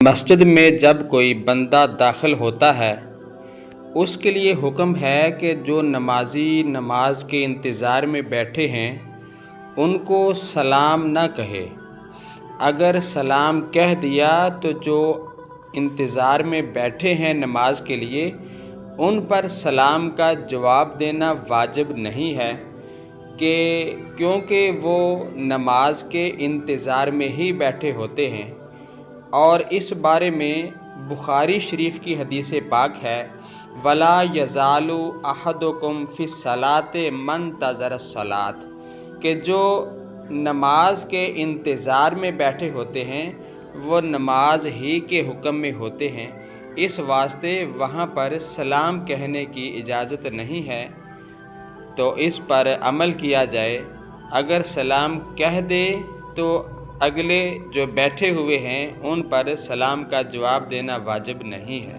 مسجد میں جب کوئی بندہ داخل ہوتا ہے اس کے لیے حکم ہے کہ جو نمازی نماز کے انتظار میں بیٹھے ہیں ان کو سلام نہ کہے۔ اگر سلام کہہ دیا تو جو انتظار میں بیٹھے ہیں نماز کے لیے ان پر سلام کا جواب دینا واجب نہیں ہے کیونکہ وہ نماز کے انتظار میں ہی بیٹھے ہوتے ہیں، اور اس بارے میں بخاری شریف کی حدیث پاک ہے وَلَا يَزَالُ أَحَدُكُمْ فِي الصَّلَاةِ مَنْتَظَرَ الصَّلَاةِ کہ جو نماز کے انتظار میں بیٹھے ہوتے ہیں وہ نماز ہی کے حکم میں ہوتے ہیں، اس واسطے وہاں پر سلام کہنے کی اجازت نہیں ہے، تو اس پر عمل کیا جائے۔ اگر سلام کہہ دے تو اگلے جو بیٹھے ہوئے ہیں ان پر سلام کا جواب دینا واجب نہیں ہے۔